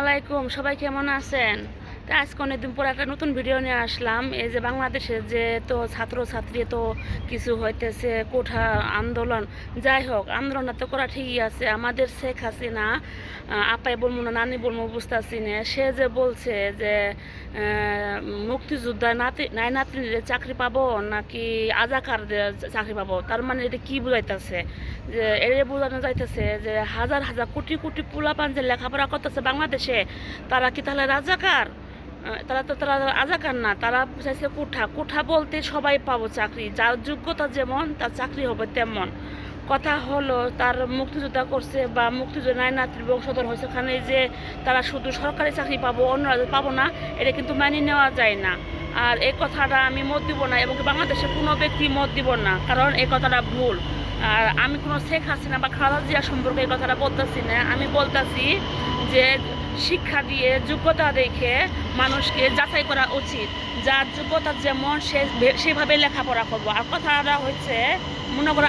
আলাইকুম, সবাই কেমন আছেন? তো আজকে অনেকদিন পর একটা নতুন ভিডিও নিয়ে আসলাম। এই যে বাংলাদেশে যে তো ছাত্রছাত্রী তো কিছু হইতেছে, কোঠা আন্দোলন, যাই হোক আন্দোলনটা তো করা ঠিকই আছে। আমাদের শেখ হাসিনা, আপাই বলবো না নানি বলবো বুঝতেছি না, সে যে বলছে যে মুক্তিযোদ্ধা নাই নাতনিদের চাকরি পাবো নাকি আজাকারদের চাকরি পাবো, তার মানে এটা কি বুঝাইতেছে? যে এর বোঝানো যাইতেছে যে হাজার হাজার কোটি কোটি পোলাপান যে লেখাপড়া করতেছে বাংলাদেশে, তারা কি তাহলে রাজাকার? তারা রাজাকার না, তারা চাইছে কোঠা। কোঠা বলতে সবাই পাবো চাকরি, যার যোগ্যতা যেমন তার চাকরি হবে তেমন। কথা হলো তার মুক্তিযোদ্ধা করছে বা মুক্তিযোদ্ধা নাই নাতির বংশধর হয়েছে, ওখানে যে তারা শুধু সরকারি চাকরি পাবো অন্যরা পাবো না, এটা কিন্তু মানিয়ে নেওয়া যায় না। আর এই কথাটা আমি মত দিব না এবং বাংলাদেশের কোনো ব্যক্তি মত দিব না, কারণ এই কথাটা ভুল। আর আমি কোনো শেখ হাসিনা বা খালেদা জিয়া সম্পর্কে এই কথাটা বলতেছি না। আমি বলতেছি যে শিক্ষা দিয়ে যোগ্যতা দেখে মানুষকে যাচাই করা উচিত, যার যোগ্যতা যেমন সে সেভাবে লেখাপড়া করবো। আর কথাটা হচ্ছে, মনে করো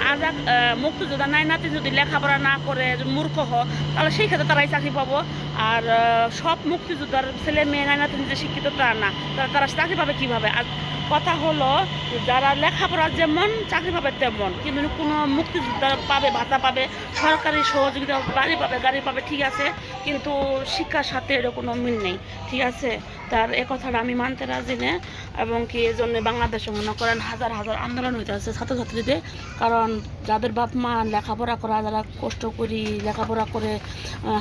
মুক্তিযোদ্ধা নাই নাতি যদি লেখাপড়া না করে মূর্খ হয়, তাহলে সেই ক্ষেত্রে তারাই চাকরি পাবো। আর সব মুক্তিযোদ্ধার ছেলে মেয়ে নাই নাতি যে শিক্ষিত তা না, তারা চাকরি পাবে কীভাবে? আর কথা হলো, যারা লেখাপড়া যেমন চাকরি পাবে তেমন, কিন্তু কোনো মুক্তিযোদ্ধা পাবে ভাতা পাবে, সরকারি সহযোগিতা বাড়ি পাবে গাড়ি পাবে, ঠিক আছে, কিন্তু শিক্ষার সাথে এর কোনো মিল নেই, ঠিক আছে। তার এ কথাটা আমি মানতে রাজি না। এবং কি এই জন্য বাংলাদেশে মনে করেন হাজার হাজার আন্দোলন হইতে আছে ছাত্রছাত্রীদের, কারণ যাদের বাপ মা লেখাপড়া করা, যারা কষ্ট করি লেখাপড়া করে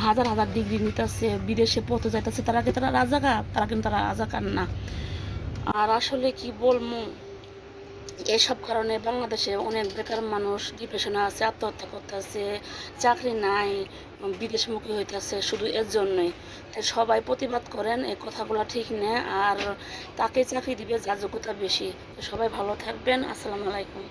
হাজার হাজার ডিগ্রি নিতেছে, বিদেশে পড়তে যাইতেছে, তারা রাজাকার? তারা কিন্তু তারা রাজাকার না। আর আসলে কি বলবো, এসব কারণে বাংলাদেশে অনেক বেকার মানুষ ডিপ্রেশনে আছে, আত্মহত্যা করতেছে, চাকরি নাই, বিদেশমুখী হইতেছে, শুধু এর জন্যই। তাই সবাই প্রতিবাদ করেন, এই কথাগুলো ঠিক না। আর তাকে চাকরি দিবে যার যোগ্যতা বেশি। সবাই ভালো থাকবেন। আসসালামু আলাইকুম।